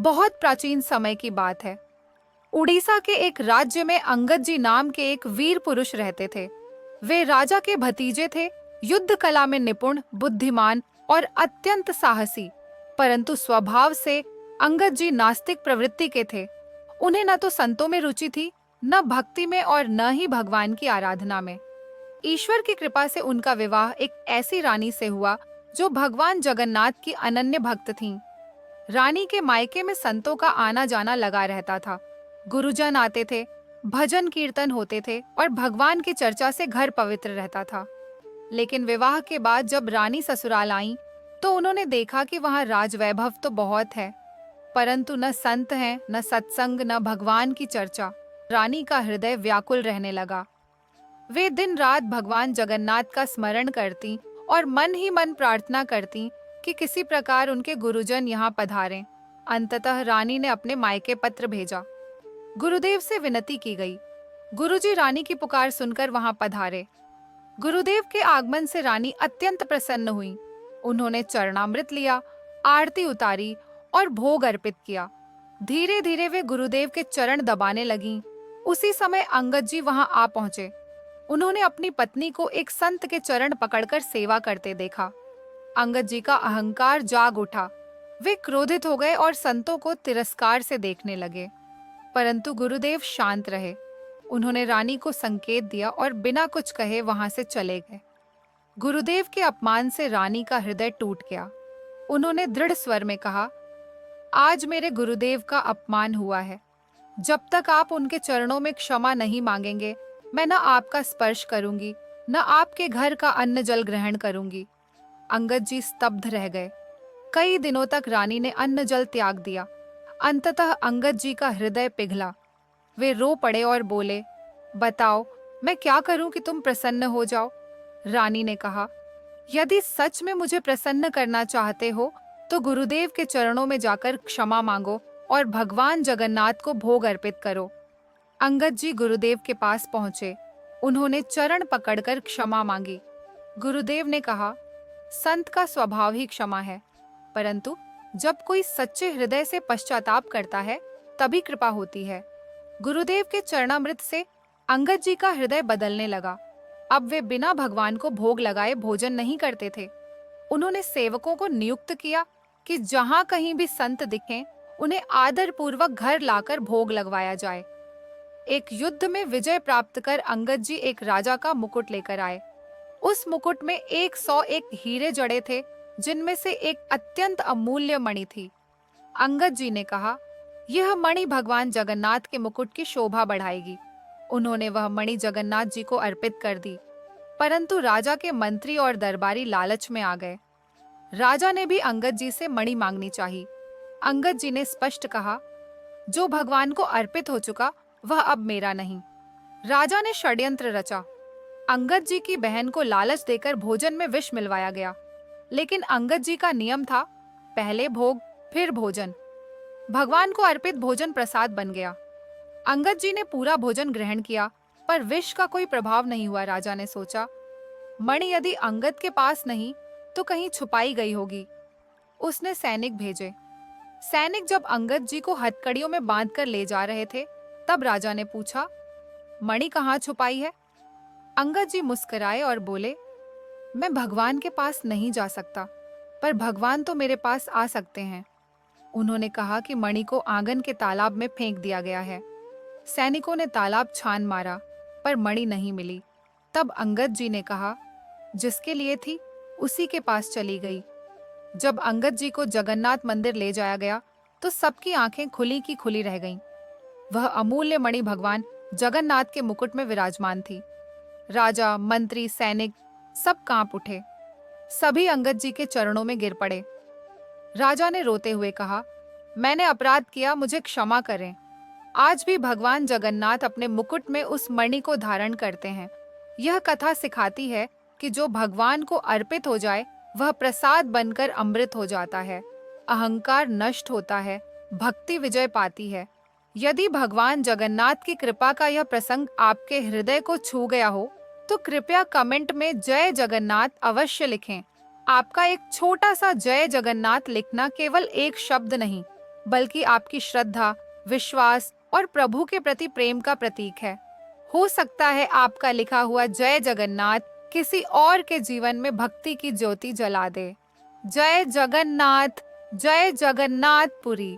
बहुत प्राचीन समय की बात है। उड़ीसा के एक राज्य में अंगद जी नाम के एक वीर पुरुष रहते थे। वे राजा के भतीजे थे, युद्ध कला में निपुण, बुद्धिमान और अत्यंत साहसी। परंतु स्वभाव से अंगद जी नास्तिक प्रवृत्ति के थे। उन्हें न तो संतों में रुचि थी, न भक्ति में और न ही भगवान की आराधना में। ईश्वर की कृपा से उनका विवाह एक ऐसी रानी से हुआ जो भगवान जगन्नाथ की अनन्य भक्त थीं। रानी के मायके में संतों का आना जाना लगा रहता था। गुरुजन आते थे, भजन कीर्तन होते थे और भगवान की चर्चा से घर पवित्र रहता था। लेकिन विवाह के बाद जब रानी ससुराल आईं, तो उन्होंने देखा कि वहां राज वैभव तो बहुत है, परंतु न संत हैं, न सत्संग, न भगवान की चर्चा। रानी का हृदय व्याकुल रहने लगा। वे दिन रात भगवान जगन्नाथ का स्मरण करती और मन ही मन प्रार्थना करती कि किसी प्रकार उनके गुरुजन यहाँ पधारें। अंततः रानी ने अपने मायके पत्र भेजा। गुरुदेव से विनती की गई। गुरुजी रानी की पुकार सुनकर वहां पधारे। गुरुदेव के आगमन से रानी अत्यंत प्रसन्न हुई। उन्होंने चरणामृत लिया, आरती उतारी और भोग अर्पित किया। धीरे धीरे वे गुरुदेव के चरण दबाने लगीं। उसी समय अंगद जी वहां आ पहुंचे। उन्होंने अपनी पत्नी को एक संत के चरण पकड़कर सेवा करते देखा। अंगद जी का अहंकार जाग उठा। वे क्रोधित हो गए और संतों को तिरस्कार से देखने लगे। परंतु गुरुदेव शांत रहे। उन्होंने रानी को संकेत दिया और बिना कुछ कहे वहां से चले गए। गुरुदेव के अपमान से रानी का हृदय टूट गया। उन्होंने दृढ़ स्वर में कहा, आज मेरे गुरुदेव का अपमान हुआ है। जब तक आप उनके चरणों में क्षमा नहीं मांगेंगे, मैं न आपका स्पर्श करूंगी, न आपके घर का अन्न जल ग्रहण करूंगी। अंगद जी स्तब्ध रह गए। कई दिनों तक रानी ने अन्न जल त्याग दिया। अंततः अंगद जी का हृदय पिघला। वे रो पड़े और बोले, बताओ मैं क्या करूं कि तुम प्रसन्न हो जाओ। रानी ने कहा, यदि सच में मुझे प्रसन्न करना चाहते हो तो गुरुदेव के चरणों में जाकर क्षमा मांगो और भगवान जगन्नाथ को भोग अर्पित करो। अंगद जी गुरुदेव के पास पहुंचे। उन्होंने चरण पकड़कर क्षमा मांगी। गुरुदेव ने कहा, संत का स्वभाव ही क्षमा है, परंतु जब कोई सच्चे हृदय से पश्चाताप करता है तभी कृपा होती है। गुरुदेव के चरणामृत से अंगद जी का हृदय बदलने लगा। अब वे बिना भगवान को भोग लगाए भोजन नहीं करते थे। उन्होंने सेवकों को नियुक्त किया कि जहां कहीं भी संत दिखें, उन्हें आदर पूर्वक घर लाकर भोग लगवाया जाए। एक युद्ध में विजय प्राप्त कर अंगद जी एक राजा का मुकुट लेकर आए। उस मुकुट में 101 हीरे जड़े थे, जिनमें से एक अत्यंत अमूल्य मणि थी। अंगद जी ने कहा, यह मणि भगवान जगन्नाथ के मुकुट की शोभा बढ़ाएगी। उन्होंने वह मणि जगन्नाथ जी को अर्पित कर दी। परंतु राजा के मंत्री और दरबारी लालच में आ गए। राजा ने भी अंगद जी से मणि मांगनी चाहिए। अंगद जी ने स्पष्ट कहा, जो भगवान को अर्पित हो चुका वह अब मेरा नहीं। राजा ने षड्यंत्र रचा। अंगद जी की बहन को लालच देकर भोजन में विष मिलवाया गया। लेकिन अंगद जी का नियम था, पहले भोग फिर भोजन। भगवान को अर्पित भोजन प्रसाद बन गया। अंगद जी ने पूरा भोजन ग्रहण किया, पर विष का कोई प्रभाव नहीं हुआ। राजा ने सोचा, मणि यदि अंगद के पास नहीं तो कहीं छुपाई गई होगी। उसने सैनिक भेजे। सैनिक जब अंगद जी को हथकड़ियों में बांधकर ले जा रहे थे, तब राजा ने पूछा, मणि कहाँ छुपाई है? अंगद जी मुस्कुराए और बोले, मैं भगवान के पास नहीं जा सकता, पर भगवान तो मेरे पास आ सकते हैं। उन्होंने कहा कि मणि को आंगन के तालाब में फेंक दिया गया है। सैनिकों ने तालाब छान मारा, पर मणि नहीं मिली। तब अंगद जी ने कहा, जिसके लिए थी उसी के पास चली गई। जब अंगद जी को जगन्नाथ मंदिर ले जाया गया तो सबकी आंखें खुली की खुली रह गईं। वह अमूल्य मणि भगवान जगन्नाथ के मुकुट में विराजमान थी। राजा, मंत्री, सैनिक सब कांप उठे। सभी अंगद जी के चरणों में गिर पड़े। राजा ने रोते हुए कहा, मैंने अपराध किया, मुझे क्षमा करें। आज भी भगवान जगन्नाथ अपने मुकुट में उस मणि को धारण करते हैं। यह कथा सिखाती है कि जो भगवान को अर्पित हो जाए वह प्रसाद बनकर अमृत हो जाता है। अहंकार नष्ट होता है, भक्ति विजय पाती है। यदि भगवान जगन्नाथ की कृपा का यह प्रसंग आपके हृदय को छू गया हो तो कृपया कमेंट में जय जगन्नाथ अवश्य लिखें। आपका एक छोटा सा जय जगन्नाथ लिखना केवल एक शब्द नहीं, बल्कि आपकी श्रद्धा, विश्वास और प्रभु के प्रति प्रेम का प्रतीक है। हो सकता है आपका लिखा हुआ जय जगन्नाथ किसी और के जीवन में भक्ति की ज्योति जला दे। जय जगन्नाथ, जय जगन्नाथ पुरी।